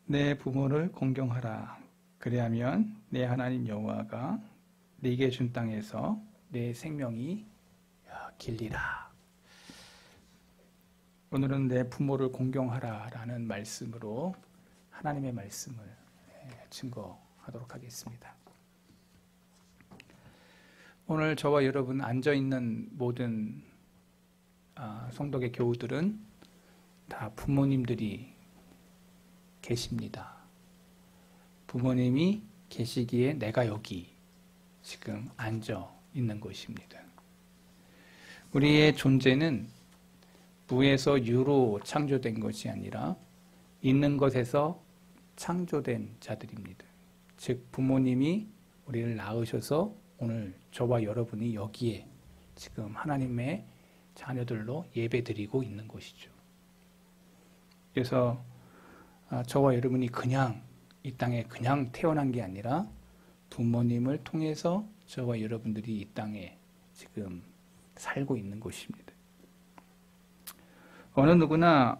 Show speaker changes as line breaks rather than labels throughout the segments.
내 부모를 공경하라. 그리하면 내 하나님 여호와가 네게 준 땅에서 내 생명이 길리라. 오늘은 내 부모를 공경하라 라는 말씀으로 하나님의 말씀을 증거하도록 하겠습니다. 오늘 저와 여러분 앉아있는 모든 성도계 교우들은 다 부모님들이 계십니다. 부모님이 계시기에 내가 여기 지금 앉아 있는 것입니다. 우리의 존재는 무에서 유로 창조된 것이 아니라 있는 것에서 창조된 자들입니다. 즉 부모님이 우리를 낳으셔서 오늘 저와 여러분이 여기에 지금 하나님의 자녀들로 예배드리고 있는 것이죠. 그래서 저와 여러분이 그냥 이 땅에 그냥 태어난 게 아니라 부모님을 통해서 저와 여러분들이 이 땅에 지금 살고 있는 것입니다. 어느 누구나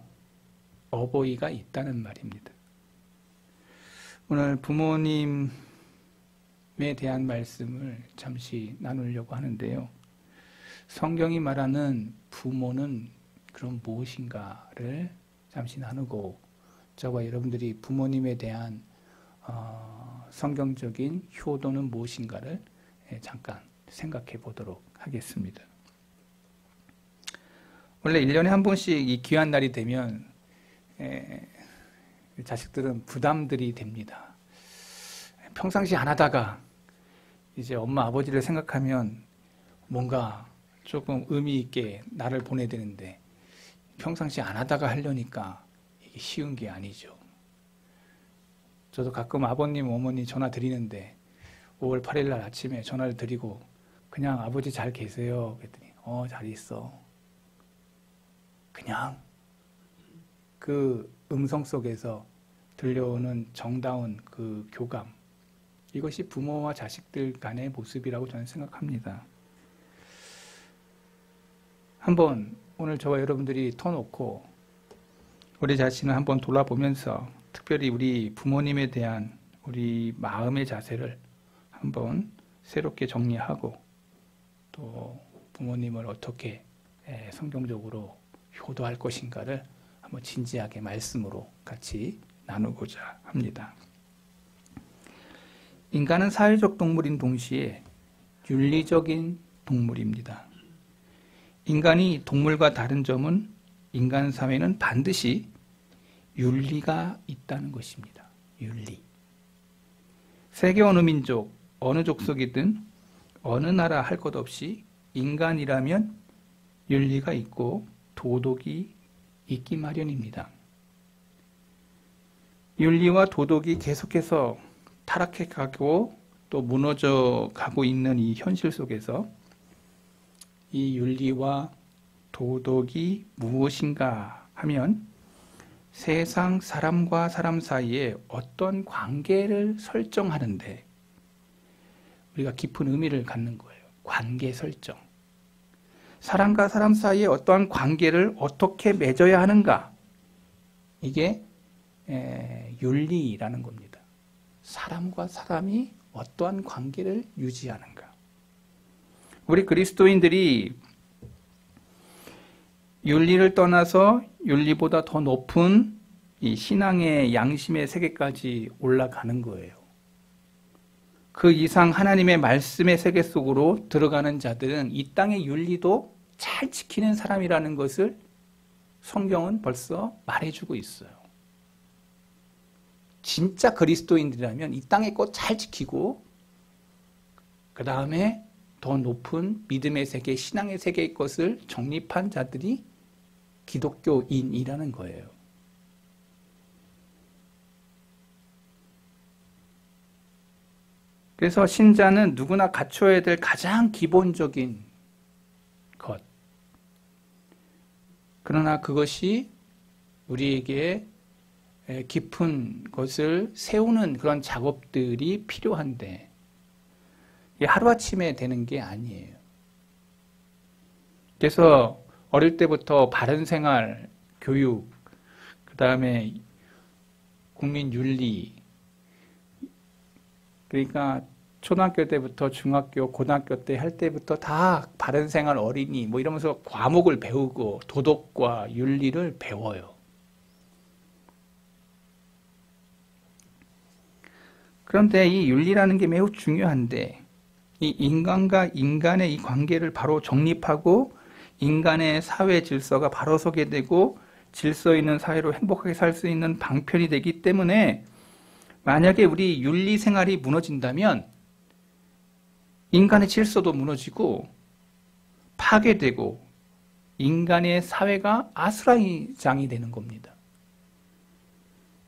어버이가 있다는 말입니다. 오늘 부모님에 대한 말씀을 잠시 나누려고 하는데요. 성경이 말하는 부모는 그럼 무엇인가를 잠시 나누고 저와 여러분들이 부모님에 대한 성경적인 효도는 무엇인가를 잠깐 생각해 보도록 하겠습니다. 원래 1년에 한 번씩 이 귀한 날이 되면 자식들은 부담들이 됩니다. 평상시 안 하다가 이제 엄마 아버지를 생각하면 뭔가 조금 의미 있게 나를 보내야 되는데 평상시 안 하다가 하려니까 이게 쉬운 게 아니죠. 저도 가끔 아버님, 어머니 전화 드리는데 5월 8일 날 아침에 전화를 드리고 그냥 아버지 잘 계세요? 그랬더니 잘 있어. 그냥 그 음성 속에서 들려오는 정다운 그 교감, 이것이 부모와 자식들 간의 모습이라고 저는 생각합니다. 한번 오늘 저와 여러분들이 터놓고 우리 자신을 한번 돌아보면서 특별히 우리 부모님에 대한 우리 마음의 자세를 한번 새롭게 정리하고 또 부모님을 어떻게 성경적으로 효도할 것인가를 한번 진지하게 말씀으로 같이 나누고자 합니다. 인간은 사회적 동물인 동시에 윤리적인 동물입니다. 인간이 동물과 다른 점은 인간 사회는 반드시 윤리가 있다는 것입니다. 윤리. 세계 어느 민족, 어느 족속이든 어느 나라 할 것 없이 인간이라면 윤리가 있고 도덕이 있기 마련입니다. 윤리와 도덕이 계속해서 타락해 가고 또 무너져 가고 있는 이 현실 속에서 이 윤리와 도덕이 무엇인가 하면 세상 사람과 사람 사이에 어떤 관계를 설정하는데 우리가 깊은 의미를 갖는 거예요. 관계 설정. 사람과 사람 사이에 어떠한 관계를 어떻게 맺어야 하는가? 이게 윤리라는 겁니다. 사람과 사람이 어떠한 관계를 유지하는가? 우리 그리스도인들이 윤리를 떠나서 윤리보다 더 높은 이 신앙의 양심의 세계까지 올라가는 거예요. 그 이상 하나님의 말씀의 세계 속으로 들어가는 자들은 이 땅의 윤리도 잘 지키는 사람이라는 것을 성경은 벌써 말해주고 있어요. 진짜 그리스도인들이라면 이 땅의 것 잘 지키고 그 다음에 더 높은 믿음의 세계, 신앙의 세계의 것을 정립한 자들이 기독교인이라는 거예요. 그래서 신자는 누구나 갖춰야 될 가장 기본적인 것. 그러나 그것이 우리에게 깊은 것을 세우는 그런 작업들이 필요한데 하루아침에 되는 게 아니에요. 그래서 어릴 때부터 바른 생활, 교육, 그 다음에 국민 윤리, 그러니까 초등학교 때부터 중학교, 고등학교 때 할 때부터 다 바른생활 어린이 뭐 이러면서 과목을 배우고 도덕과 윤리를 배워요. 그런데 이 윤리라는 게 매우 중요한데 이 인간과 인간의 이 관계를 바로 정립하고 인간의 사회 질서가 바로 서게 되고 질서 있는 사회로 행복하게 살 수 있는 방편이 되기 때문에 만약에 우리 윤리 생활이 무너진다면 인간의 질서도 무너지고 파괴되고 인간의 사회가 아수라장이 되는 겁니다.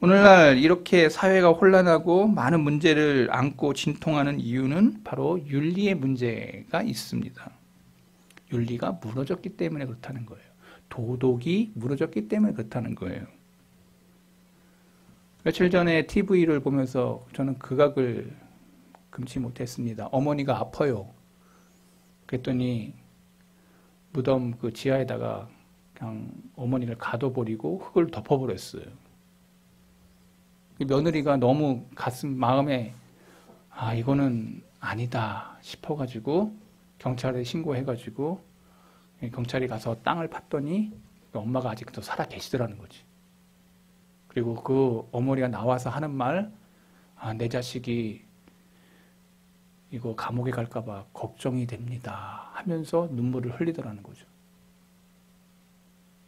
오늘날 이렇게 사회가 혼란하고 많은 문제를 안고 진통하는 이유는 바로 윤리의 문제가 있습니다. 윤리가 무너졌기 때문에 그렇다는 거예요. 도덕이 무너졌기 때문에 그렇다는 거예요. 며칠 전에 TV를 보면서 저는 극악을 금치 못했습니다. 어머니가 아파요. 그랬더니 무덤 그 지하에다가 그냥 어머니를 가둬버리고 흙을 덮어버렸어요. 며느리가 너무 마음에 이거는 아니다 싶어가지고 경찰에 신고해가지고 경찰이 가서 땅을 팠더니 엄마가 아직도 살아 계시더라는 거지. 그리고 그 어머니가 나와서 하는 말, 내 자식이 이거 감옥에 갈까봐 걱정이 됩니다 하면서 눈물을 흘리더라는 거죠.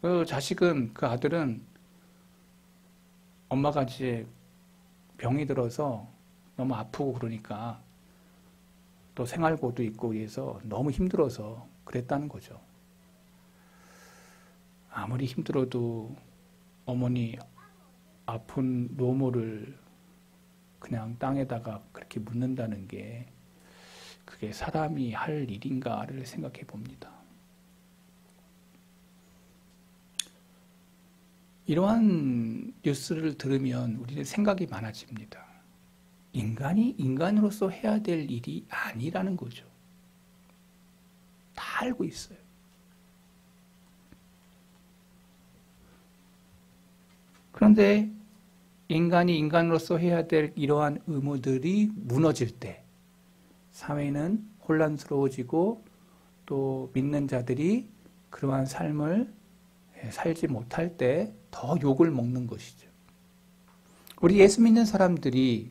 그 자식은, 그 아들은 엄마가 이제 병이 들어서 너무 아프고 그러니까 또 생활고도 있고 해서 너무 힘들어서 그랬다는 거죠. 아무리 힘들어도 어머니 아픈 노모를 그냥 땅에다가 그렇게 묻는다는 게 그게 사람이 할 일인가를 생각해 봅니다. 이러한 뉴스를 들으면 우리는 생각이 많아집니다. 인간이 인간으로서 해야 될 일이 아니라는 거죠. 다 알고 있어요. 그런데 인간이 인간으로서 해야 될 이러한 의무들이 무너질 때 사회는 혼란스러워지고 또 믿는 자들이 그러한 삶을 살지 못할 때 더 욕을 먹는 것이죠. 우리 예수 믿는 사람들이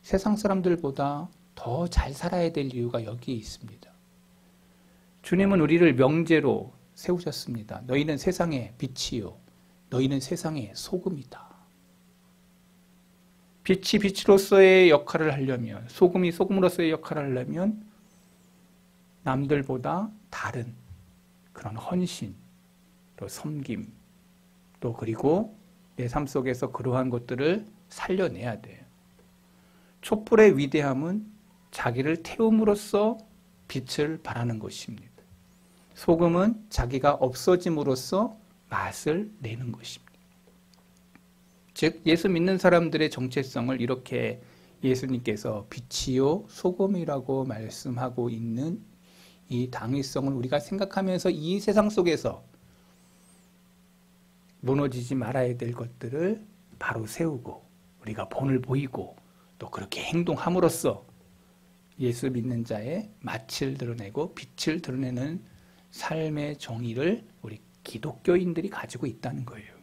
세상 사람들보다 더 잘 살아야 될 이유가 여기에 있습니다. 주님은 우리를 명제로 세우셨습니다. 너희는 세상의 빛이요 너희는 세상의 소금이다. 빛이 빛으로서의 역할을 하려면, 소금이 소금으로서의 역할을 하려면 남들보다 다른 그런 헌신, 또 섬김, 또 그리고 내 삶 속에서 그러한 것들을 살려내야 돼요. 촛불의 위대함은 자기를 태움으로써 빛을 발하는 것입니다. 소금은 자기가 없어짐으로써 맛을 내는 것입니다. 즉 예수 믿는 사람들의 정체성을 이렇게 예수님께서 빛이요 소금이라고 말씀하고 있는 이 당위성을 우리가 생각하면서 이 세상 속에서 무너지지 말아야 될 것들을 바로 세우고 우리가 본을 보이고 또 그렇게 행동함으로써 예수 믿는 자의 맛을 드러내고 빛을 드러내는 삶의 정의를 우리 기독교인들이 가지고 있다는 거예요.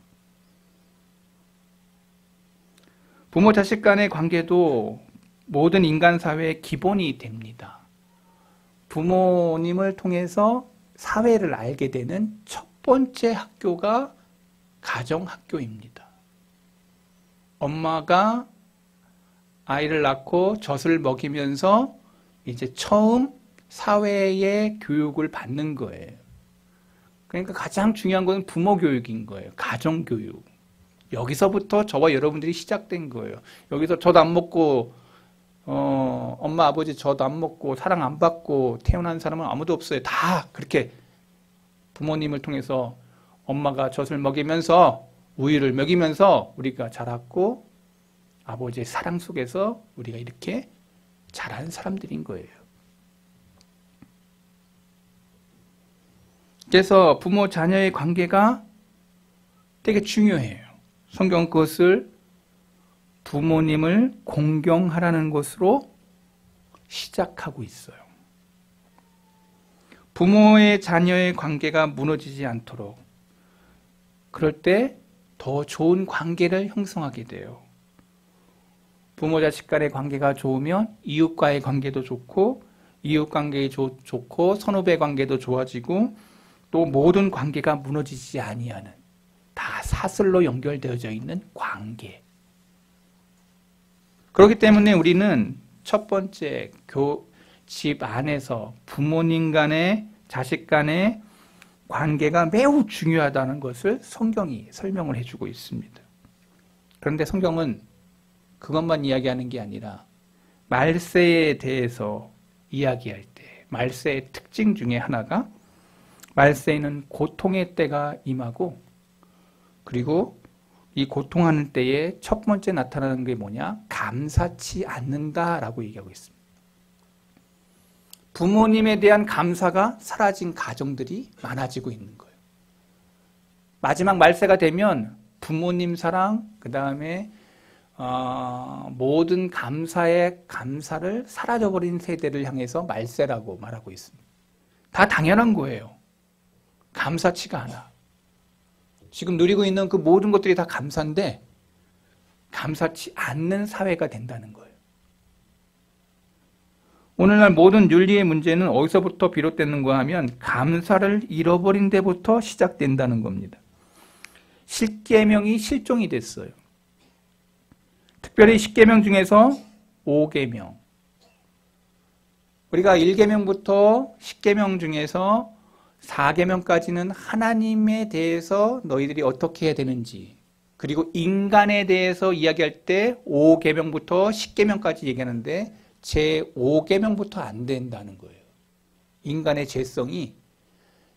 부모 자식 간의 관계도 모든 인간 사회의 기본이 됩니다. 부모님을 통해서 사회를 알게 되는 첫 번째 학교가 가정학교입니다. 엄마가 아이를 낳고 젖을 먹이면서 이제 처음 사회의 교육을 받는 거예요. 그러니까 가장 중요한 것은 부모 교육인 거예요. 가정 교육. 여기서부터 저와 여러분들이 시작된 거예요. 여기서 젖 안 먹고 엄마 아버지 젖 안 먹고 사랑 안 받고 태어난 사람은 아무도 없어요. 다 그렇게 부모님을 통해서 엄마가 젖을 먹이면서 우유를 먹이면서 우리가 자랐고 아버지의 사랑 속에서 우리가 이렇게 자란 사람들인 거예요. 그래서 부모 자녀의 관계가 되게 중요해요. 성경은 그것을 부모님을 공경하라는 것으로 시작하고 있어요. 부모의 자녀의 관계가 무너지지 않도록, 그럴 때 더 좋은 관계를 형성하게 돼요. 부모 자식 간의 관계가 좋으면 이웃과의 관계도 좋고, 이웃 관계 좋고, 선후배 관계도 좋아지고, 또 모든 관계가 무너지지 아니하는, 다 사슬로 연결되어져 있는 관계. 그렇기 때문에 우리는 첫 번째 집 안에서 부모님 간의, 자식 간의 관계가 매우 중요하다는 것을 성경이 설명을 해주고 있습니다. 그런데 성경은 그것만 이야기하는 게 아니라 말세에 대해서 이야기할 때 말세의 특징 중에 하나가, 말세에는 고통의 때가 임하고, 그리고 이 고통하는 때에 첫 번째 나타나는 게 뭐냐? 감사치 않는다라고 얘기하고 있습니다. 부모님에 대한 감사가 사라진 가정들이 많아지고 있는 거예요. 마지막 말세가 되면 부모님 사랑, 그 다음에 모든 감사의 감사를 사라져버린 세대를 향해서 말세라고 말하고 있습니다. 다 당연한 거예요. 감사치가 않아. 지금 누리고 있는 그 모든 것들이 다 감사인데 감사치 않는 사회가 된다는 거예요. 오늘날 모든 윤리의 문제는 어디서부터 비롯되는가 하면 감사를 잃어버린 데부터 시작된다는 겁니다. 십계명이 실종이 됐어요. 특별히 십계명 중에서 5계명. 우리가 1계명부터 10계명 중에서 4계명까지는 하나님에 대해서 너희들이 어떻게 해야 되는지, 그리고 인간에 대해서 이야기할 때 5계명부터 10계명까지 얘기하는데 제5계명부터 안 된다는 거예요. 인간의 죄성이,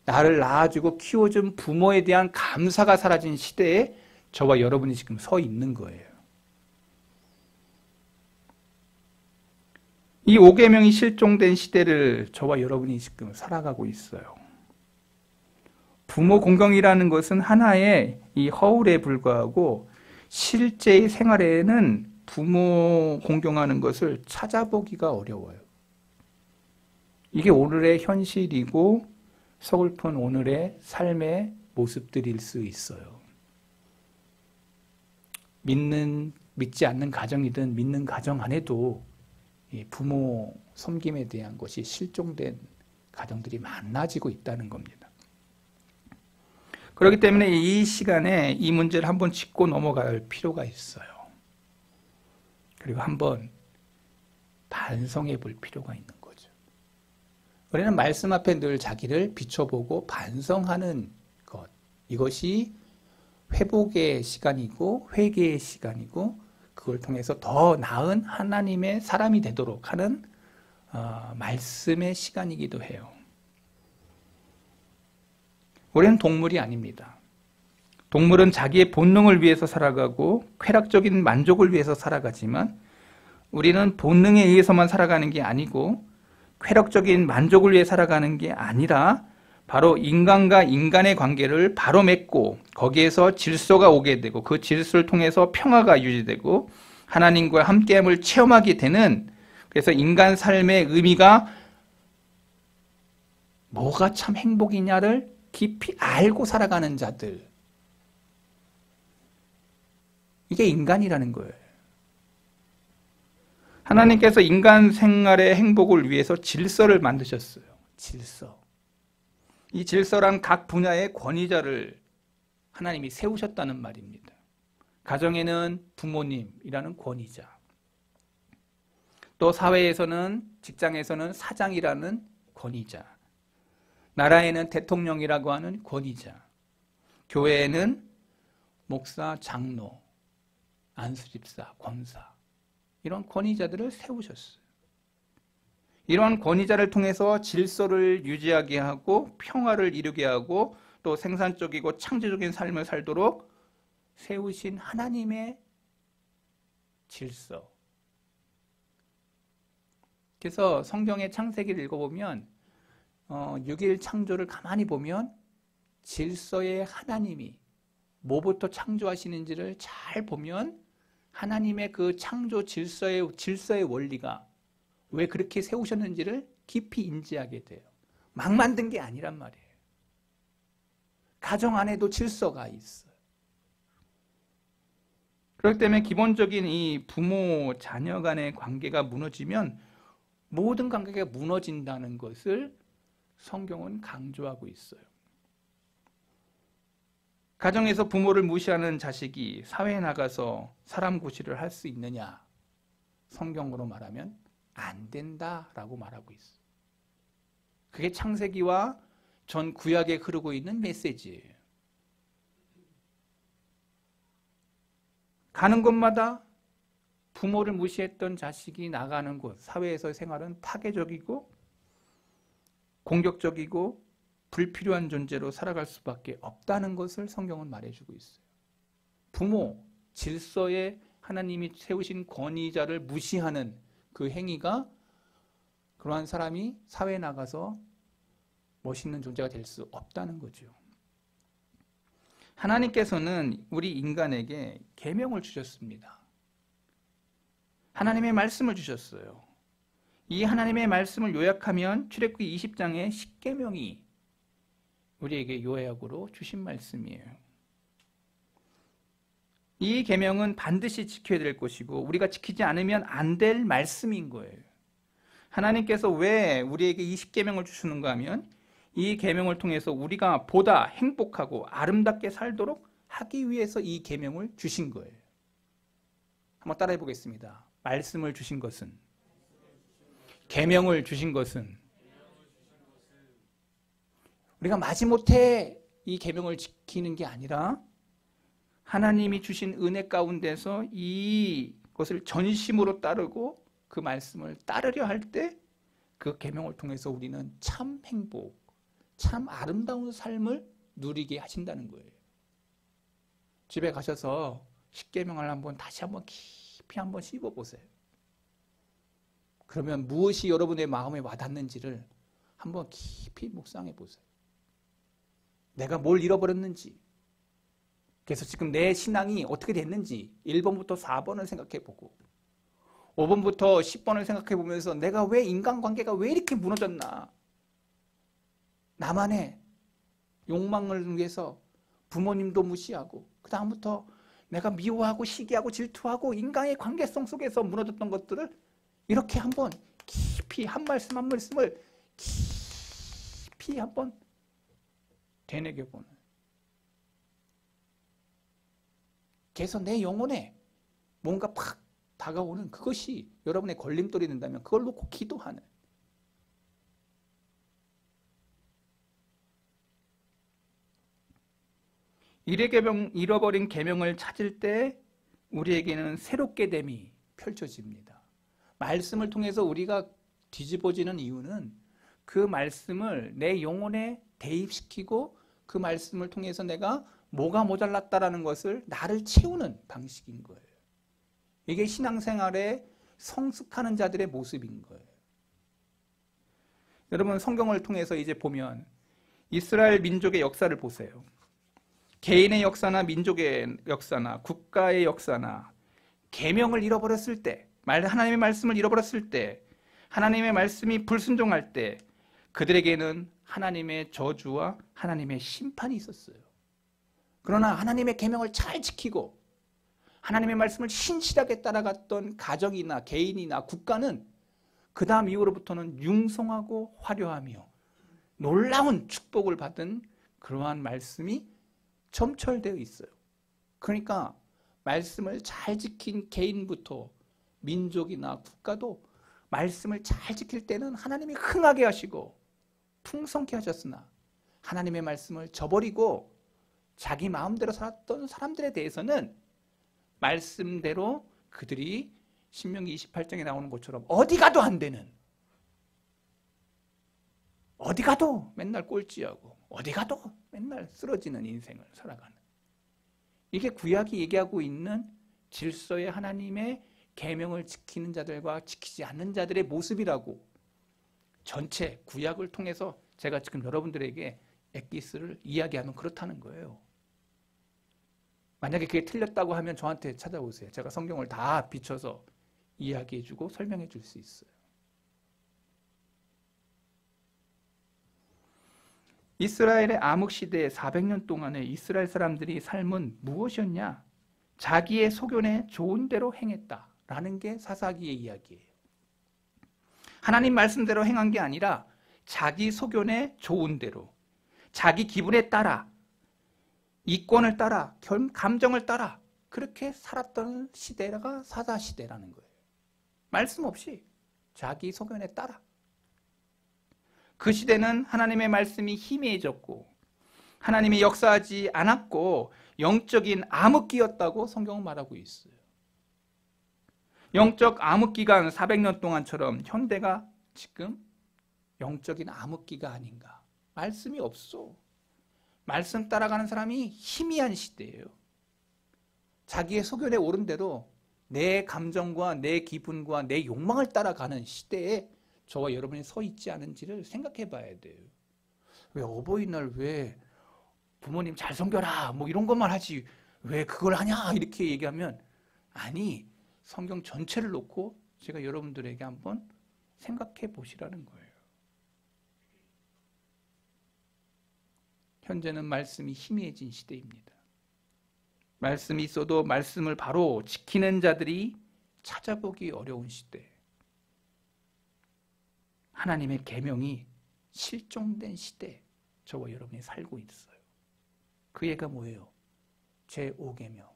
나를 낳아주고 키워준 부모에 대한 감사가 사라진 시대에 저와 여러분이 지금 서 있는 거예요. 이 5계명이 실종된 시대를 저와 여러분이 지금 살아가고 있어요. 부모 공경이라는 것은 하나의 이 허울에 불과하고, 실제의 생활에는 부모 공경하는 것을 찾아보기가 어려워요. 이게 오늘의 현실이고 서글픈 오늘의 삶의 모습들일 수 있어요. 믿지 않는 가정이든 믿는 가정 안에도 부모 섬김에 대한 것이 실종된 가정들이 많아지고 있다는 겁니다. 그렇기 때문에 이 시간에 이 문제를 한번 짚고 넘어갈 필요가 있어요. 그리고 한번 반성해 볼 필요가 있는 거죠. 우리는 말씀 앞에 늘 자기를 비춰보고 반성하는 것, 이것이 회복의 시간이고 회개의 시간이고, 그걸 통해서 더 나은 하나님의 사람이 되도록 하는 말씀의 시간이기도 해요. 우리는 동물이 아닙니다. 동물은 자기의 본능을 위해서 살아가고 쾌락적인 만족을 위해서 살아가지만, 우리는 본능에 의해서만 살아가는 게 아니고 쾌락적인 만족을 위해 살아가는 게 아니라 바로 인간과 인간의 관계를 바로 맺고 거기에서 질서가 오게 되고, 그 질서를 통해서 평화가 유지되고 하나님과 함께함을 체험하게 되는, 그래서 인간 삶의 의미가 뭐가 참 행복이냐를 깊이 알고 살아가는 자들, 이게 인간이라는 거예요. 하나님께서 인간 생활의 행복을 위해서 질서를 만드셨어요. 질서. 이 질서란 각 분야의 권위자를 하나님이 세우셨다는 말입니다. 가정에는 부모님이라는 권위자, 또 사회에서는, 직장에서는 사장이라는 권위자, 나라에는 대통령이라고 하는 권위자, 교회에는 목사, 장로, 안수집사, 권사, 이런 권위자들을 세우셨어요. 이러한 권위자를 통해서 질서를 유지하게 하고 평화를 이루게 하고 또 생산적이고 창조적인 삶을 살도록 세우신 하나님의 질서. 그래서 성경의 창세기를 읽어보면 6일 창조를 가만히 보면 질서의 하나님이 뭐부터 창조하시는지를 잘 보면 하나님의 그 창조 질서의 원리가 왜 그렇게 세우셨는지를 깊이 인지하게 돼요. 막 만든 게 아니란 말이에요. 가정 안에도 질서가 있어요. 그렇기 때문에 기본적인 이 부모 자녀 간의 관계가 무너지면 모든 관계가 무너진다는 것을 성경은 강조하고 있어요. 가정에서 부모를 무시하는 자식이 사회에 나가서 사람 구실을 할 수 있느냐? 성경으로 말하면 안 된다라고 말하고 있어요. 그게 창세기와 전 구약에 흐르고 있는 메시지예요. 가는 곳마다 부모를 무시했던 자식이 나가는 곳, 사회에서의 생활은 파괴적이고 공격적이고 불필요한 존재로 살아갈 수밖에 없다는 것을 성경은 말해주고 있어요. 부모, 질서에 하나님이 세우신 권위자를 무시하는 그 행위가 그러한 사람이 사회에 나가서 멋있는 존재가 될 수 없다는 거죠. 하나님께서는 우리 인간에게 계명을 주셨습니다. 하나님의 말씀을 주셨어요. 이 하나님의 말씀을 요약하면 출애굽기 20장의 10계명이 우리에게 요약으로 주신 말씀이에요. 이 계명은 반드시 지켜야 될 것이고 우리가 지키지 않으면 안 될 말씀인 거예요. 하나님께서 왜 우리에게 이 10계명을 주시는가 하면 이 계명을 통해서 우리가 보다 행복하고 아름답게 살도록 하기 위해서 이 계명을 주신 거예요. 한번 따라해 보겠습니다. 말씀을 주신 것은, 계명을 주신 것은 우리가 마지못해 이 계명을 지키는 게 아니라 하나님이 주신 은혜 가운데서 이것을 전심으로 따르고 그 말씀을 따르려 할 때 그 계명을 통해서 우리는 참 행복, 참 아름다운 삶을 누리게 하신다는 거예요. 집에 가셔서 10계명을 다시 한번 깊이 한번 씹어보세요. 그러면 무엇이 여러분의 마음에 와닿는지를 한번 깊이 묵상해 보세요. 내가 뭘 잃어버렸는지, 그래서 지금 내 신앙이 어떻게 됐는지 1번부터 4번을 생각해 보고 5번부터 10번을 생각해 보면서 내가 왜 인간관계가 왜 이렇게 무너졌나, 나만의 욕망을 위해서 부모님도 무시하고 그 다음부터 내가 미워하고 시기하고 질투하고 인간의 관계성 속에서 무너졌던 것들을 이렇게 한번 깊이 한 말씀 한 말씀을 깊이 한번 되새겨보는, 그래서 내 영혼에 뭔가 팍 다가오는 그것이 여러분의 걸림돌이 된다면 그걸 놓고 기도하는, 잃어버린 계명을 찾을 때 우리에게는 새롭게 됨이 펼쳐집니다. 말씀을 통해서 우리가 뒤집어지는 이유는 그 말씀을 내 영혼에 대입시키고 그 말씀을 통해서 내가 뭐가 모자랐다라는 것을 나를 채우는 방식인 거예요. 이게 신앙생활에 성숙하는 자들의 모습인 거예요. 여러분 성경을 통해서 이제 보면 이스라엘 민족의 역사를 보세요. 개인의 역사나 민족의 역사나 국가의 역사나 계명을 잃어버렸을 때, 하나님의 말씀을 잃어버렸을 때, 하나님의 말씀이 불순종할 때 그들에게는 하나님의 저주와 하나님의 심판이 있었어요. 그러나 하나님의 계명을 잘 지키고 하나님의 말씀을 신실하게 따라갔던 가정이나 개인이나 국가는 그 다음 이후로부터는 융성하고 화려하며 놀라운 축복을 받은 그러한 말씀이 점철되어 있어요. 그러니까 말씀을 잘 지킨 개인부터 민족이나 국가도 말씀을 잘 지킬 때는 하나님이 흥하게 하시고 풍성케 하셨으나 하나님의 말씀을 저버리고 자기 마음대로 살았던 사람들에 대해서는 말씀대로 그들이 신명기 28장에 나오는 것처럼 어디 가도 안 되는, 어디 가도 맨날 꼴찌하고 어디 가도 맨날 쓰러지는 인생을 살아가는, 이게 구약이 얘기하고 있는 질서의 하나님의 계명을 지키는 자들과 지키지 않는 자들의 모습이라고 전체 구약을 통해서 제가 지금 여러분들에게 엑기스를 이야기하면 그렇다는 거예요. 만약에 그게 틀렸다고 하면 저한테 찾아오세요. 제가 성경을 다 비춰서 이야기해주고 설명해 줄 수 있어요. 이스라엘의 암흑시대 400년 동안의 이스라엘 사람들이 삶은 무엇이었냐? 자기의 소견에 좋은 대로 행했다라는 게 사사기의 이야기예요. 하나님 말씀대로 행한 게 아니라 자기 소견에 좋은 대로, 자기 기분에 따라, 이권을 따라, 감정을 따라 그렇게 살았던 시대가 사사시대라는 거예요. 말씀 없이 자기 소견에 따라. 그 시대는 하나님의 말씀이 희미해졌고 하나님이 역사하지 않았고 영적인 암흑기였다고 성경은 말하고 있어요. 영적 암흑기간 400년 동안처럼 현대가 지금 영적인 암흑기가 아닌가. 말씀이 없어. 말씀 따라가는 사람이 희미한 시대예요. 자기의 소견에 오른 대로 내 감정과 내 기분과 내 욕망을 따라가는 시대에 저와 여러분이 서 있지 않은지를 생각해 봐야 돼요. 왜 어버이날 왜 부모님 잘 섬겨라 뭐 이런 것만 하지 왜 그걸 하냐 이렇게 얘기하면 아니 성경 전체를 놓고 제가 여러분들에게 한번 생각해 보시라는 거예요. 현재는 말씀이 희미해진 시대입니다. 말씀이 있어도 말씀을 바로 지키는 자들이 찾아보기 어려운 시대. 하나님의 계명이 실종된 시대 저와 여러분이 살고 있어요. 그 예가 뭐예요? 제5계명.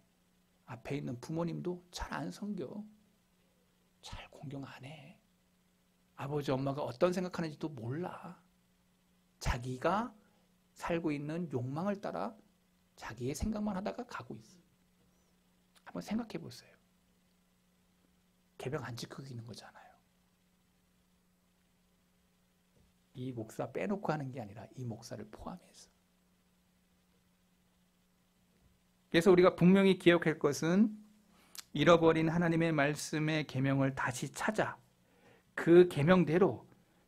앞에 있는 부모님도 잘 안 섬겨. 잘 공경 안 해. 아버지 엄마가 어떤 생각하는지도 몰라. 자기가 살고 있는 욕망을 따라 자기의 생각만 하다가 가고 있어요. 한번 생각해 보세요. 계명 안 지키고 있는 거잖아요. 이 목사 빼놓고 하는 게 아니라 이 목사를 포함해서. 그래서 우리가 분명히 기억할 것은 잃어버린 하나님의 말씀의 계명을 다시 찾아 그 계명대로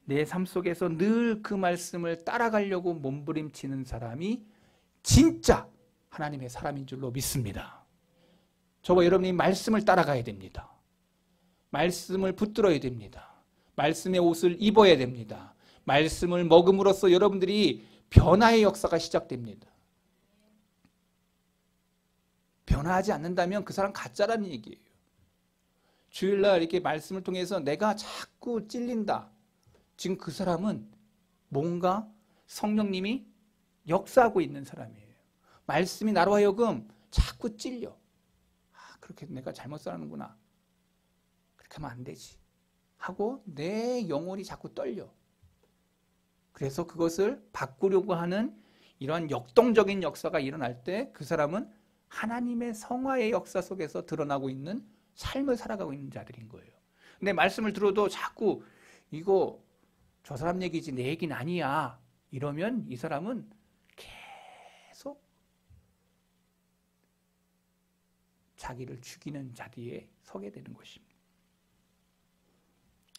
내 삶 속에서 늘 그 말씀을 따라가려고 몸부림치는 사람이 진짜 하나님의 사람인 줄로 믿습니다. 저와 여러분이 말씀을 따라가야 됩니다. 말씀을 붙들어야 됩니다. 말씀의 옷을 입어야 됩니다. 말씀을 먹음으로써 여러분들이 변화의 역사가 시작됩니다. 변화하지 않는다면 그 사람 가짜라는 얘기예요. 주일날 이렇게 말씀을 통해서 내가 자꾸 찔린다. 지금 그 사람은 뭔가 성령님이 역사하고 있는 사람이에요. 말씀이 나로 하여금 자꾸 찔려. 그렇게 내가 잘못 살았는구나. 그렇게 하면 안 되지. 하고 내 영혼이 자꾸 떨려. 그래서 그것을 바꾸려고 하는 이러한 역동적인 역사가 일어날 때 그 사람은 하나님의 성화의 역사 속에서 드러나고 있는 삶을 살아가고 있는 자들인 거예요. 근데 말씀을 들어도 자꾸 이거 저 사람 얘기지 내 얘기는 아니야. 이러면 이 사람은 계속 자기를 죽이는 자리에 서게 되는 것입니다.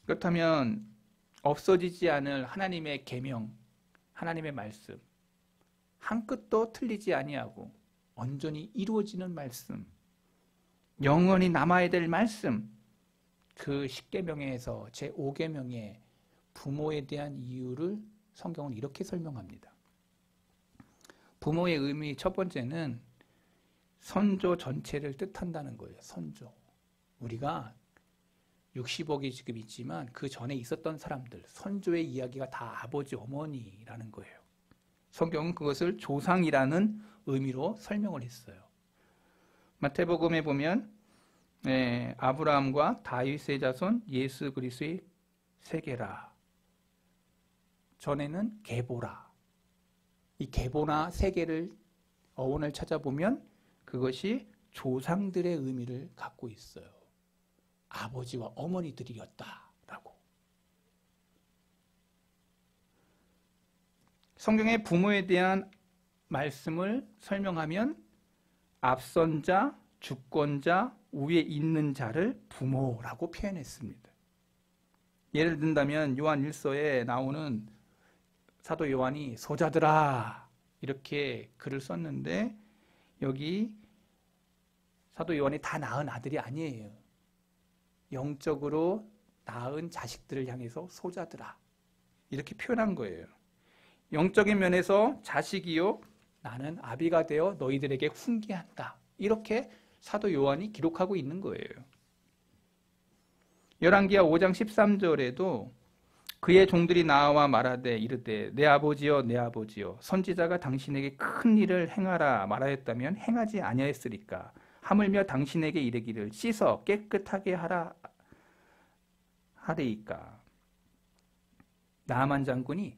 그렇다면 없어지지 않을 하나님의 계명, 하나님의 말씀, 한 끗도 틀리지 아니하고 온전히 이루어지는 말씀, 영원히 남아야 될 말씀, 그 10계명에서 제5계명의 부모에 대한 이유를 성경은 이렇게 설명합니다. 부모의 의미 첫 번째는 선조 전체를 뜻한다는 거예요. 선조. 우리가 60억이 지금 있지만 그 전에 있었던 사람들, 선조의 이야기가 다 아버지, 어머니라는 거예요. 성경은 그것을 조상이라는 의미로 설명을 했어요. 마태복음에 보면 아브라함과 다윗의 자손 예수 그리스도의 세계라. 전에는 계보라. 이 계보나 세계를 어원을 찾아보면 그것이 조상들의 의미를 갖고 있어요. 아버지와 어머니들이었다라고. 성경의 부모에 대한 말씀을 설명하면 앞선 자, 주권자, 위에 있는 자를 부모라고 표현했습니다. 예를 든다면 요한 1서에 나오는 사도 요한이 소자들아 이렇게 글을 썼는데 여기 사도 요한이 다 낳은 아들이 아니에요. 영적으로 낳은 자식들을 향해서 소자들아, 이렇게 표현한 거예요. 영적인 면에서 자식이요 나는 아비가 되어 너희들에게 훈계한다, 이렇게 사도 요한이 기록하고 있는 거예요. 열왕기하 5장 13절에도 그의 종들이 나와 말하되 이르되 내 아버지여 내 아버지여 선지자가 당신에게 큰 일을 행하라 말하였다면 행하지 아니하였으리까 하물며 당신에게 이르기를 씻어 깨끗하게 하라 하리이까. 나아만 장군이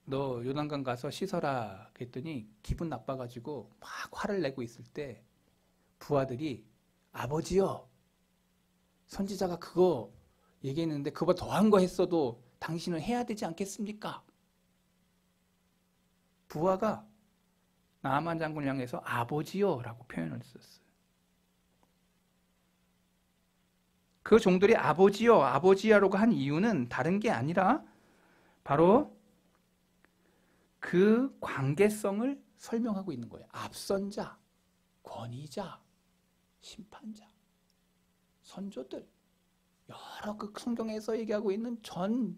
너 요단강 가서 씻어라 그랬더니 기분 나빠가지고 막 화를 내고 있을 때 부하들이 아버지요 선지자가 그거 얘기했는데 그보다 더한 거 했어도 당신은 해야 되지 않겠습니까? 부하가 나아만 장군을 향해서 아버지요 라고 표현을 썼어요. 그 종들이 아버지요 아버지야라고 한 이유는 다른 게 아니라 바로 그 관계성을 설명하고 있는 거예요. 앞선자, 권위자, 심판자, 선조들, 여러 그 성경에서 얘기하고 있는 전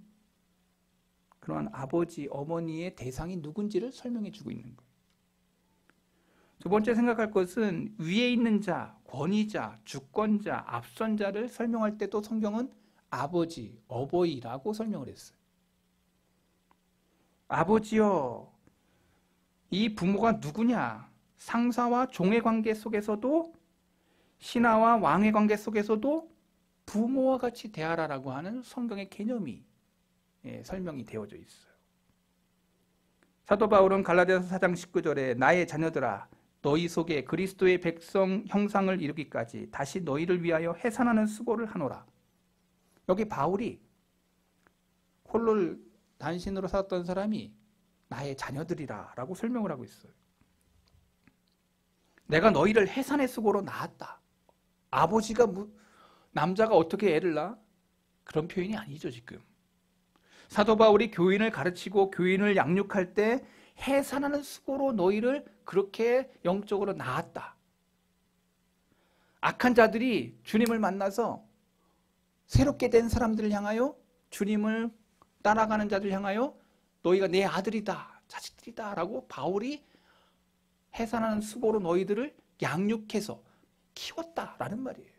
그러한 아버지, 어머니의 대상이 누군지를 설명해 주고 있는 거예요. 두 번째 생각할 것은 위에 있는 자, 권위자, 주권자, 앞선자를 설명할 때도 성경은 아버지, 어버이라고 설명을 했어요. 아버지요, 이 부모가 누구냐? 상사와 종의 관계 속에서도 신하와 왕의 관계 속에서도 부모와 같이 대하라라고 하는 성경의 개념이 설명이 되어져 있어요. 사도 바울은 갈라디아서 4장 19절에 나의 자녀들아 너희 속에 그리스도의 백성 형상을 이루기까지 다시 너희를 위하여 해산하는 수고를 하노라. 여기 바울이 홀로 단신으로 살았던 사람이 나의 자녀들이라 라고 설명을 하고 있어요. 내가 너희를 해산의 수고로 낳았다. 아버지가 남자가 어떻게 애를 낳아? 그런 표현이 아니죠 지금. 사도 바울이 교인을 가르치고 교인을 양육할 때 해산하는 수고로 너희를 그렇게 영적으로 낳았다. 악한 자들이 주님을 만나서 새롭게 된 사람들을 향하여 주님을 따라가는 자들 향하여 너희가 내 아들이다 자식들이다 라고 바울이 해산하는 수고로 너희들을 양육해서 키웠다라는 말이에요.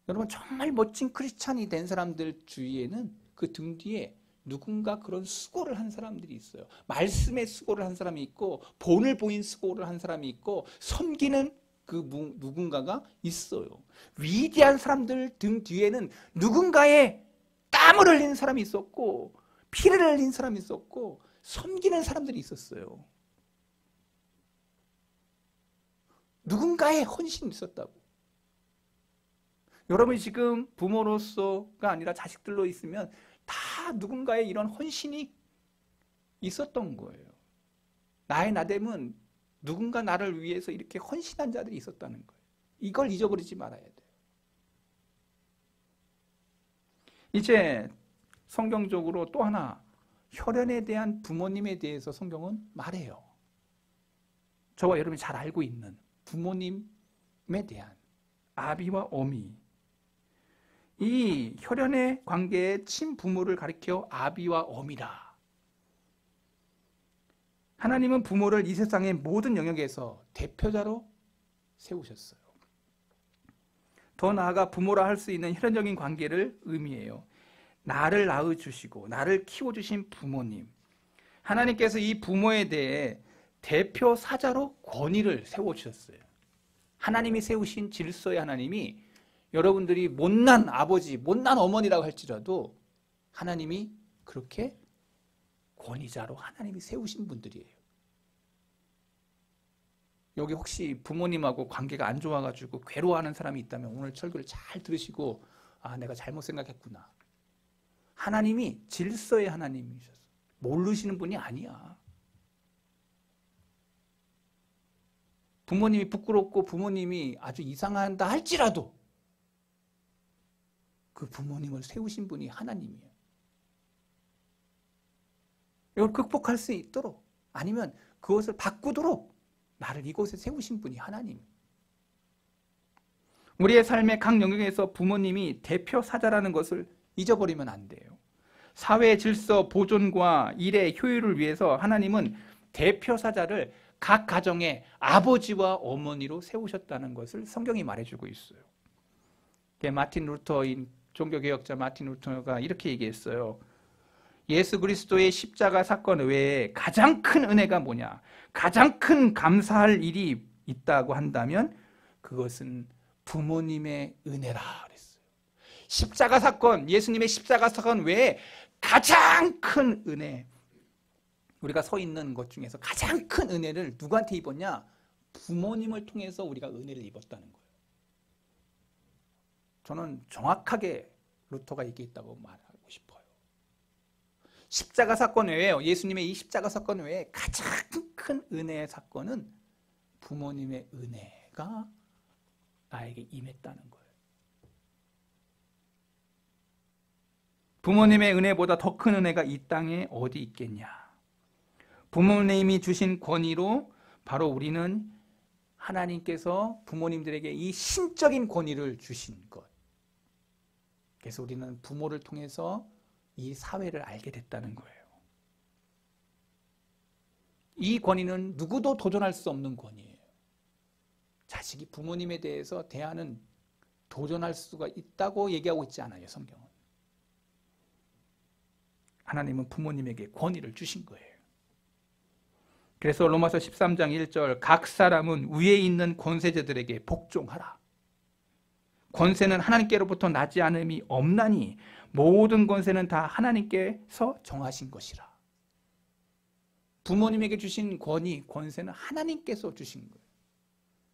여러분 정말 멋진 크리스찬이 된 사람들 주위에는 그 등 뒤에 누군가 그런 수고를 한 사람들이 있어요. 말씀의 수고를 한 사람이 있고 본을 보인 수고를 한 사람이 있고 섬기는 그 누군가가 있어요. 위대한 사람들 등 뒤에는 누군가의 땀을 흘린 사람이 있었고 피를 흘린 사람이 있었고 섬기는 사람들이 있었어요. 누군가의 헌신이 있었다고. 여러분이 지금 부모로서가 아니라 자식들로 있으면 다 누군가의 이런 헌신이 있었던 거예요. 나의 나됨은 누군가 나를 위해서 이렇게 헌신한 자들이 있었다는 거예요. 이걸 잊어버리지 말아야 돼요. 이제 성경적으로 또 하나 혈연에 대한 부모님에 대해서 성경은 말해요. 저와 여러분이 잘 알고 있는 부모님에 대한 아비와 어미, 이 혈연의 관계의 친부모를 가리켜 아비와 어미라. 하나님은 부모를 이 세상의 모든 영역에서 대표자로 세우셨어요. 더 나아가 부모라 할 수 있는 혈연적인 관계를 의미해요. 나를 낳아주시고 나를 키워주신 부모님, 하나님께서 이 부모에 대해 대표 사자로 권위를 세워주셨어요. 하나님이 세우신 질서의 하나님이 여러분들이 못난 아버지, 못난 어머니라고 할지라도 하나님이 그렇게 권위자로 하나님이 세우신 분들이에요. 여기 혹시 부모님하고 관계가 안 좋아가지고 괴로워하는 사람이 있다면 오늘 설교를 잘 들으시고 아, 내가 잘못 생각했구나. 하나님이 질서의 하나님이셨어요. 모르시는 분이 아니야. 부모님이 부끄럽고 부모님이 아주 이상한다 할지라도 그 부모님을 세우신 분이 하나님이에요. 이걸 극복할 수 있도록 아니면 그것을 바꾸도록 나를 이곳에 세우신 분이 하나님. 우리의 삶의 각 영역에서 부모님이 대표 사자라는 것을 잊어버리면 안 돼요. 사회 질서 보존과 일의 효율을 위해서 하나님은 대표 사자를 각 가정의 아버지와 어머니로 세우셨다는 것을 성경이 말해주고 있어요. 마틴 루터인 종교개혁자 마틴 루터가 이렇게 얘기했어요. 예수 그리스도의 십자가 사건 외에 가장 큰 은혜가 뭐냐? 가장 큰 감사할 일이 있다고 한다면 그것은 부모님의 은혜라 그랬어요. 십자가 사건, 예수님의 십자가 사건 외에 가장 큰 은혜, 우리가 서 있는 것 중에서 가장 큰 은혜를 누구한테 입었냐? 부모님을 통해서 우리가 은혜를 입었다는 거예요. 저는 정확하게 루터가 얘기했다고 말하고 싶어요. 십자가 사건 외에요. 예수님의 이 십자가 사건 외에 가장 큰 은혜의 사건은 부모님의 은혜가 나에게 임했다는 거예요. 부모님의 은혜보다 더 큰 은혜가 이 땅에 어디 있겠냐? 부모님이 주신 권위로 바로 우리는 하나님께서 부모님들에게 이 신적인 권위를 주신 것. 그래서 우리는 부모를 통해서 이 사회를 알게 됐다는 거예요. 이 권위는 누구도 도전할 수 없는 권위예요. 자식이 부모님에 대해서 대하는 도전할 수가 있다고 얘기하고 있지 않아요, 성경은. 하나님은 부모님에게 권위를 주신 거예요. 그래서 로마서 13장 1절 각 사람은 위에 있는 권세자들에게 복종하라. 권세는 하나님께로부터 나지 않음이 없나니 모든 권세는 다 하나님께서 정하신 것이라. 부모님에게 주신 권위, 권세는 하나님께서 주신 거예요.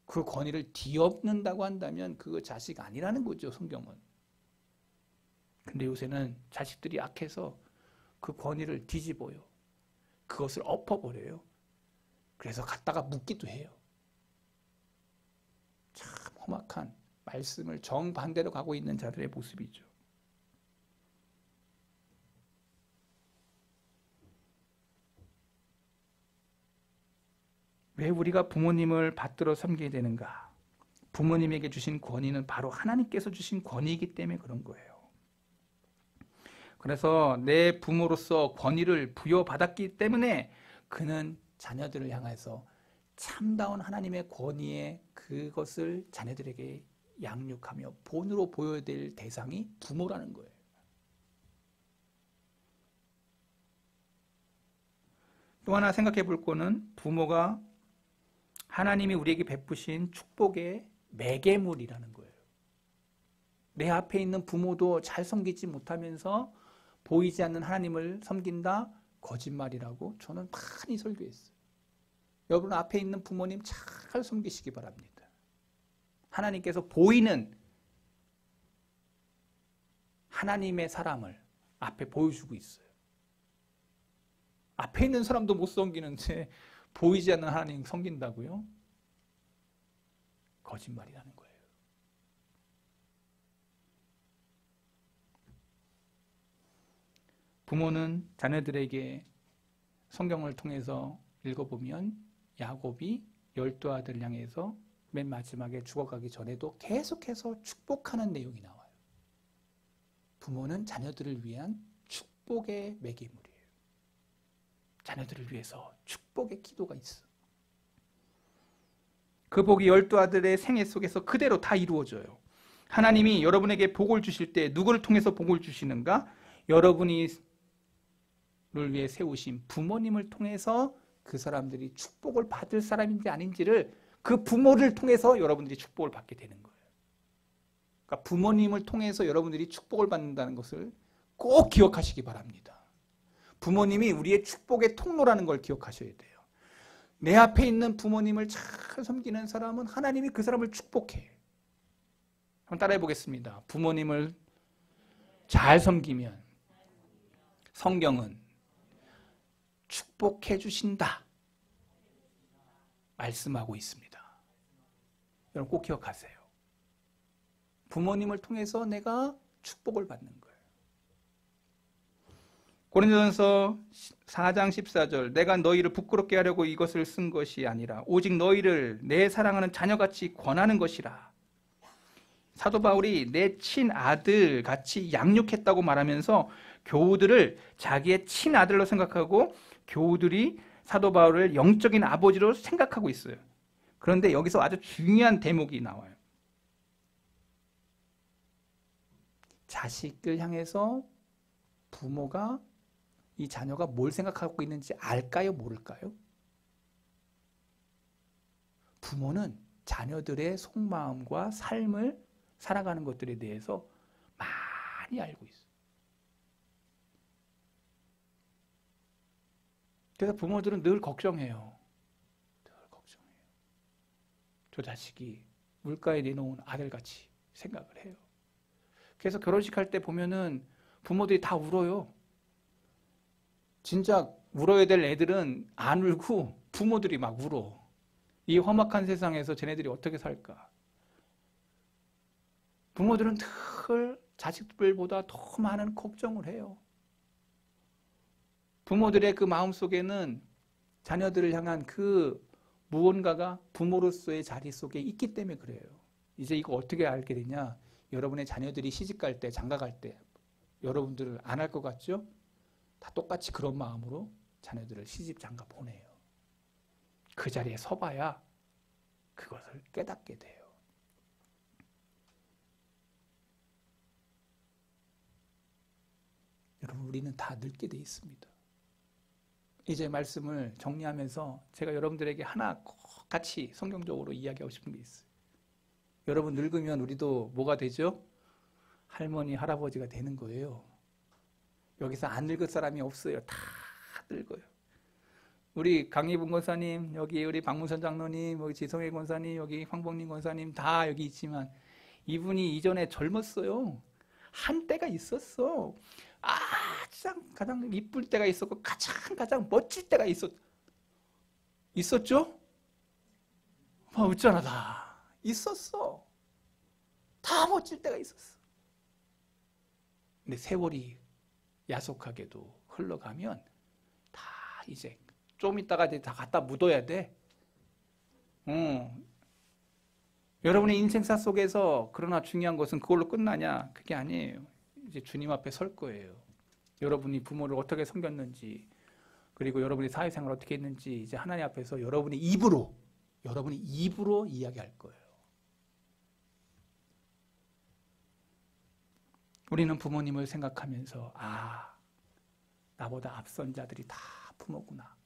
그 권위를 뒤엎는다고 한다면 그 자식 아니라는 거죠, 성경은. 근데 요새는 자식들이 악해서 그 권위를 뒤집어요. 그것을 엎어버려요. 그래서 갖다가 묻기도 해요. 참 험악한 말씀을 정반대로 가고 있는 자들의 모습이죠. 왜 우리가 부모님을 받들어 섬기게 되는가? 부모님에게 주신 권위는 바로 하나님께서 주신 권위이기 때문에 그런 거예요. 그래서 내 부모로서 권위를 부여받았기 때문에 그는 자녀들을 향해서 참다운 하나님의 권위에 그것을 자녀들에게 양육하며 본으로 보여야 될 대상이 부모라는 거예요. 또 하나 생각해 볼 거는 부모가 하나님이 우리에게 베푸신 축복의 매개물이라는 거예요. 내 앞에 있는 부모도 잘 섬기지 못하면서 보이지 않는 하나님을 섬긴다? 거짓말이라고 저는 많이 설교했어요. 여러분 앞에 있는 부모님 잘 섬기시기 바랍니다. 하나님께서 보이는 하나님의 사람을 앞에 보여주고 있어요. 앞에 있는 사람도 못 섬기는데 보이지 않는 하나님 섬긴다고요? 거짓말이라는 거예요. 부모는 자녀들에게 성경을 통해서 읽어보면 야곱이 12아들을 향해서 맨 마지막에 죽어가기 전에도 계속해서 축복하는 내용이 나와요. 부모는 자녀들을 위한 축복의 매개물이에요. 자녀들을 위해서 축복의 기도가 있어. 그 복이 12아들의 생애 속에서 그대로 다 이루어져요. 하나님이 여러분에게 복을 주실 때 누구를 통해서 복을 주시는가? 여러분이 를 위해 세우신 부모님을 통해서 그 사람들이 축복을 받을 사람인지 아닌지를 그 부모를 통해서 여러분들이 축복을 받게 되는 거예요. 그러니까 부모님을 통해서 여러분들이 축복을 받는다는 것을 꼭 기억하시기 바랍니다. 부모님이 우리의 축복의 통로라는 걸 기억하셔야 돼요. 내 앞에 있는 부모님을 잘 섬기는 사람은 하나님이 그 사람을 축복해. 한번 따라해 보겠습니다. 부모님을 잘 섬기면 성경은 축복해 주신다 말씀하고 있습니다. 여러분 꼭 기억하세요. 부모님을 통해서 내가 축복을 받는 거예요. 고린도전서 4장 14절 내가 너희를 부끄럽게 하려고 이것을 쓴 것이 아니라 오직 너희를 내 사랑하는 자녀같이 권하는 것이라. 사도 바울이 내 친아들 같이 양육했다고 말하면서 교우들을 자기의 친아들로 생각하고 교우들이 사도 바울을 영적인 아버지로 생각하고 있어요. 그런데 여기서 아주 중요한 대목이 나와요. 자식을 향해서 부모가 이 자녀가 뭘 생각하고 있는지 알까요? 모를까요? 부모는 자녀들의 속마음과 삶을 살아가는 것들에 대해서 많이 알고 있어요. 그래서 부모들은 늘 걱정해요. 늘 걱정해요. 저 자식이 물가에 내놓은 아들같이 생각을 해요. 그래서 결혼식 할 때 보면은 부모들이 다 울어요. 진짜 울어야 될 애들은 안 울고 부모들이 막 울어. 이 험악한 세상에서 쟤네들이 어떻게 살까? 부모들은 늘 자식들보다 더 많은 걱정을 해요. 부모들의 그 마음속에는 자녀들을 향한 그 무언가가 부모로서의 자리 속에 있기 때문에 그래요. 이제 이거 어떻게 알게 되냐? 여러분의 자녀들이 시집 갈 때, 장가 갈 때 여러분들을 안 할 것 같죠? 다 똑같이 그런 마음으로 자녀들을 시집 장가 보내요. 그 자리에 서봐야 그것을 깨닫게 돼요. 여러분, 우리는 다 늙게 돼 있습니다. 이제 말씀을 정리하면서 제가 여러분들에게 하나 꼭 같이 성경적으로 이야기하고 싶은 게 있어요. 여러분 늙으면 우리도 뭐가 되죠? 할머니, 할아버지가 되는 거예요. 여기서 안 늙을 사람이 없어요. 다 늙어요. 우리 강희분 권사님, 여기 우리 박문선 장로님, 여기 지성애 권사님, 여기 황복림 권사님 다 여기 있지만 이분이 이전에 젊었어요. 한때가 있었어. 가장 이쁠 때가 있었고 가장 멋질 때가 있었죠? 웃잖아. 다 있었어. 다 멋질 때가 있었어. 근데 세월이 야속하게도 흘러가면 다 이제 좀 있다가 다 갖다 묻어야 돼. 여러분의 인생사 속에서 그러나 중요한 것은 그걸로 끝나냐? 그게 아니에요. 이제 주님 앞에 설 거예요. 여러분이 부모를 어떻게 섬겼는지, 그리고 여러분이 사회생활을 어떻게 했는지 이제 하나님 앞에서 여러분의 입으로 이야기할 거예요. 우리는 부모님을 생각하면서 나보다 앞선 자들이 다 부모구나.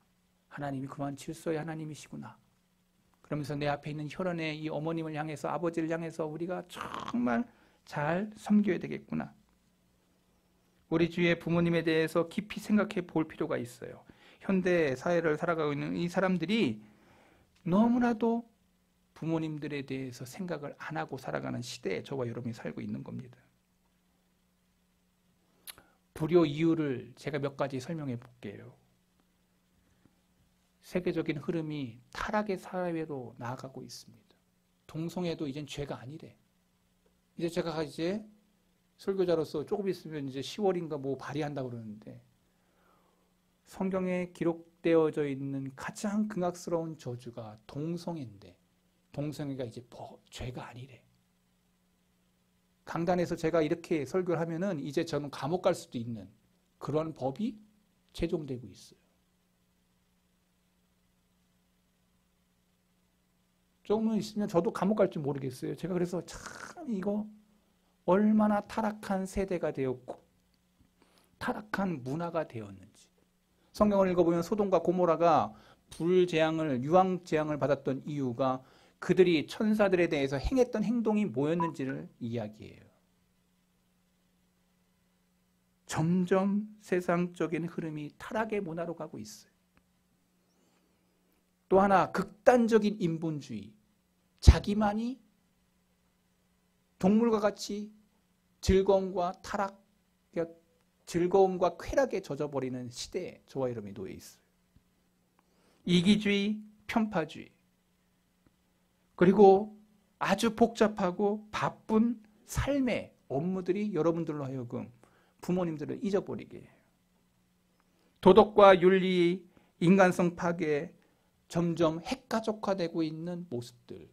하나님이 그만 질서의 하나님이시구나. 그러면서 내 앞에 있는 혈연의 이 어머님을 향해서, 아버지를 향해서 우리가 정말 잘 섬겨야 되겠구나. 우리 주위의 부모님에 대해서 깊이 생각해 볼 필요가 있어요. 현대 사회를 살아가고 있는 이 사람들이 너무나도 부모님들에 대해서 생각을 안 하고 살아가는 시대에 저와 여러분이 살고 있는 겁니다. 불효 이유를 제가 몇 가지 설명해 볼게요. 세계적인 흐름이 타락의 사회로 나아가고 있습니다. 동성애도 이젠 죄가 아니래. 이제 제가 설교자로서 조금 있으면 이제 10월인가 뭐 발의한다고 그러는데, 성경에 기록되어져 있는 가장 극악스러운 저주가 동성애인데 동성애가 이제 죄가 아니래. 강단에서 제가 이렇게 설교를 하면은 이제 저는 감옥 갈 수도 있는 그런 법이 제정되고 있어요. 조금 있으면 저도 감옥 갈지 모르겠어요. 제가 그래서 참 이거 얼마나 타락한 세대가 되었고 타락한 문화가 되었는지. 성경을 읽어보면 소돔과 고모라가 유황재앙을 받았던 이유가 그들이 천사들에 대해서 행했던 행동이 뭐였는지를 이야기해요. 점점 세상적인 흐름이 타락의 문화로 가고 있어요. 또 하나, 극단적인 인본주의. 자기만이 동물과 같이 즐거움과 쾌락에 젖어버리는 시대에 저와 여러분이 놓여 있어요. 이기주의, 편파주의, 그리고 아주 복잡하고 바쁜 삶의 업무들이 여러분들로 하여금 부모님들을 잊어버리게 해요. 도덕과 윤리, 인간성 파괴, 점점 핵가족화되고 있는 모습들,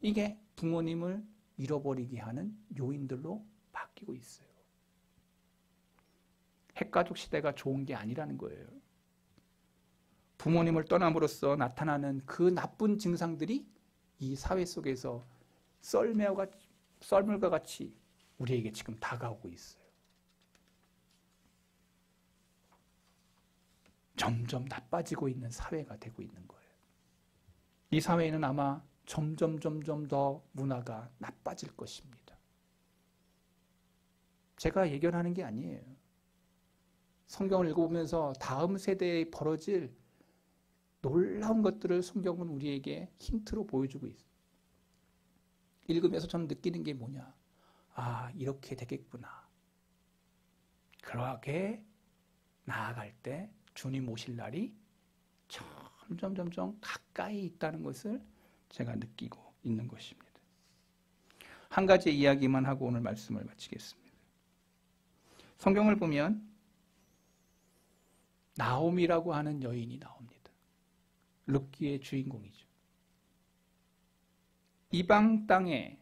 이게 부모님을 잃어버리게 하는 요인들로 바뀌고 있어요. 핵가족 시대가 좋은 게 아니라는 거예요. 부모님을 떠남으로써 나타나는 그 나쁜 증상들이 이 사회 속에서 썰물과 같이 우리에게 지금 다가오고 있어요. 점점 나빠지고 있는 사회가 되고 있는 거예요. 이 사회는 아마 점점 더 문화가 나빠질 것입니다. 제가 예견하는 게 아니에요. 성경을 읽어보면서 다음 세대에 벌어질 놀라운 것들을 성경은 우리에게 힌트로 보여주고 있어요. 읽으면서 저는 느끼는 게 뭐냐. 아, 이렇게 되겠구나. 그렇게 나아갈 때 주님 오실 날이 점점 가까이 있다는 것을 제가 느끼고 있는 것입니다. 한 가지 이야기만 하고 오늘 말씀을 마치겠습니다. 성경을 보면 나오미라고 하는 여인이 나옵니다. 룻기의 주인공이죠. 이방 땅에서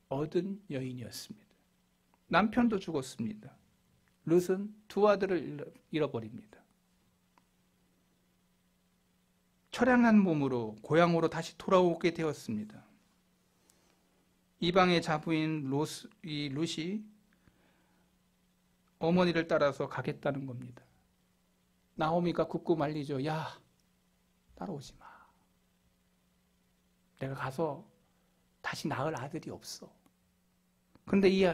얻은 여인이었습니다. 남편도 죽었습니다. 룻은 두 아들을 잃어버립니다. 처량한 몸으로 고향으로 다시 돌아오게 되었습니다. 이방의 자부인 룻이 어머니를 따라서 가겠다는 겁니다. 나오미가 굳고 말리죠. 야, 따라오지 마. 내가 가서 다시 낳을 아들이 없어. 근데 이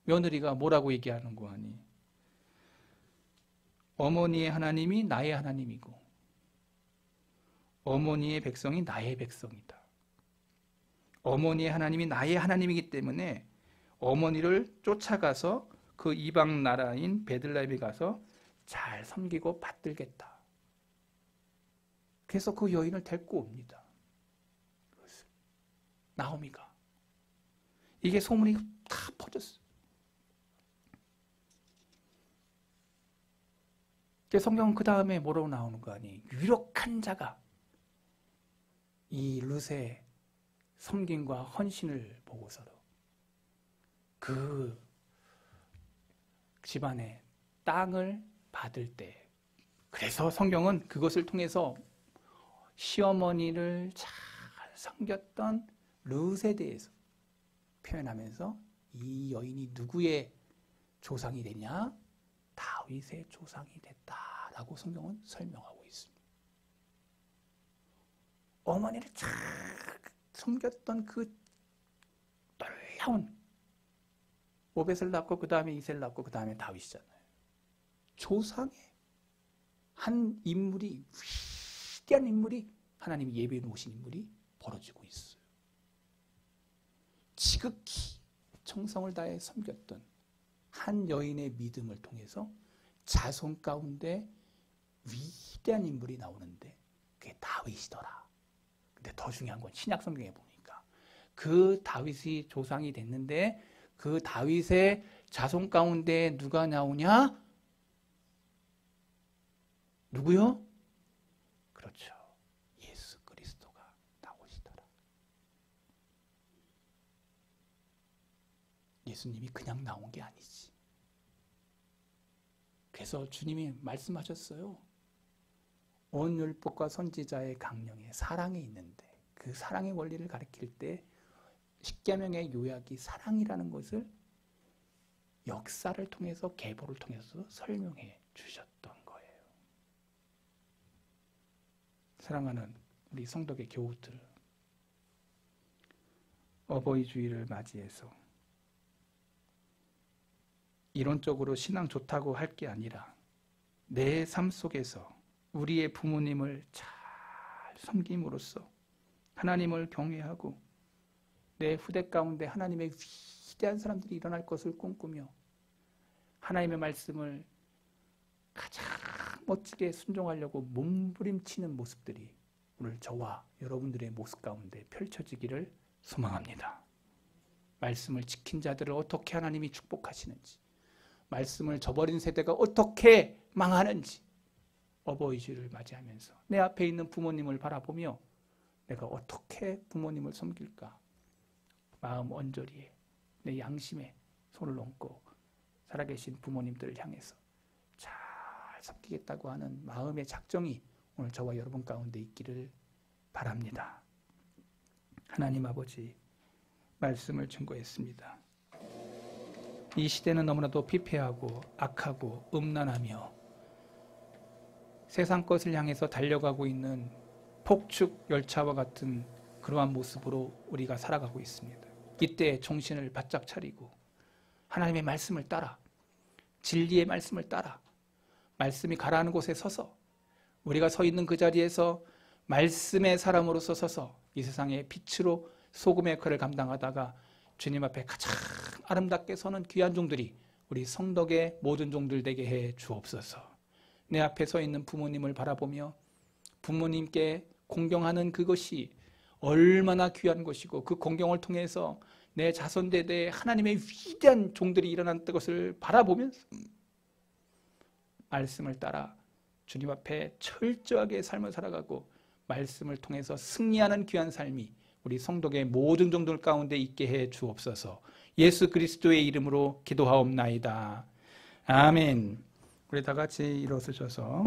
며느리가 뭐라고 얘기하는 거 아니? 어머니의 하나님이 나의 하나님이고 어머니의 백성이 나의 백성이다. 어머니의 하나님이 나의 하나님이기 때문에 어머니를 쫓아가서 그 이방 나라인 베들레헴에 가서 잘 섬기고 받들겠다. 그래서 그 여인을 데리고 옵니다. 나오미가. 이게 소문이 다 퍼졌어요. 성경은 그 다음에 뭐라고 나오는 거 아니? 유력한 자가 이 룻의 섬김과 헌신을 보고서도 그 집안의 땅을 받을 때, 그래서 성경은 그것을 통해서 시어머니를 잘 섬겼던 룻에 대해서 표현하면서 이 여인이 누구의 조상이 되냐? 다윗의 조상이 됐다라고 성경은 설명하고 있습니다. 어머니를 잘 섬겼던 그 놀라운 오벳을 낳고 그 다음에 이세를 낳고 그 다음에 다윗이잖아요. 조상의 한 인물이, 위대한 인물이, 하나님이 예비해 놓으신 인물이 벌어지고 있어요. 지극히 정성을 다해 섬겼던 한 여인의 믿음을 통해서 자손 가운데 위대한 인물이 나오는데 그게 다윗이더라. 근데 더 중요한 건 신약 성경에 보니까 그 다윗이 조상이 됐는데 그 다윗의 자손 가운데 누가 나오냐? 누구요? 그렇죠. 예수 그리스도가 나오시더라. 예수님이 그냥 나온 게 아니지. 그래서 주님이 말씀하셨어요. 온 율법과 선지자의 강령에 사랑이 있는데 그 사랑의 원리를 가리킬 때 십계명의 요약이 사랑이라는 것을 역사를 통해서 계보를 통해서 설명해 주셨던 거예요. 사랑하는 우리 성덕의 교우들, 어버이 주일을 맞이해서 이론적으로 신앙 좋다고 할 게 아니라 내 삶 속에서 우리의 부모님을 잘 섬김으로써 하나님을 경외하고 내 후대 가운데 하나님의 위대한 사람들이 일어날 것을 꿈꾸며 하나님의 말씀을 가장 멋지게 순종하려고 몸부림치는 모습들이 오늘 저와 여러분들의 모습 가운데 펼쳐지기를 소망합니다. 말씀을 지킨 자들을 어떻게 하나님이 축복하시는지, 말씀을 저버린 세대가 어떻게 망하는지 어버이주를 맞이하면서 내 앞에 있는 부모님을 바라보며 내가 어떻게 부모님을 섬길까? 마음 언저리에 내 양심에 손을 얹고 살아계신 부모님들을 향해서 잘 섬기겠다고 하는 마음의 작정이 오늘 저와 여러분 가운데 있기를 바랍니다. 하나님 아버지, 말씀을 증거했습니다. 이 시대는 너무나도 피폐하고 악하고 음란하며 세상 것을 향해서 달려가고 있는 폭축 열차와 같은 그러한 모습으로 우리가 살아가고 있습니다. 이때 정신을 바짝 차리고 하나님의 말씀을 따라, 진리의 말씀을 따라 말씀이 가라앉는 곳에 서서 우리가 서 있는 그 자리에서 말씀의 사람으로서 서서 이 세상의 빛으로 소금의 역할을 감당하다가 주님 앞에 가장 아름답게 서는 귀한 종들이 우리 성덕의 모든 종들 되게 해 주옵소서. 내 앞에 서 있는 부모님을 바라보며 부모님께 공경하는 그것이 얼마나 귀한 것이고 그 공경을 통해서 내 자손대대에 하나님의 위대한 종들이 일어난 것을 바라보면서 말씀을 따라 주님 앞에 철저하게 삶을 살아가고 말씀을 통해서 승리하는 귀한 삶이 우리 성도의 모든 종들 가운데 있게 해 주옵소서. 예수 그리스도의 이름으로 기도하옵나이다. 아멘. 우리 다 같이 일어서셔서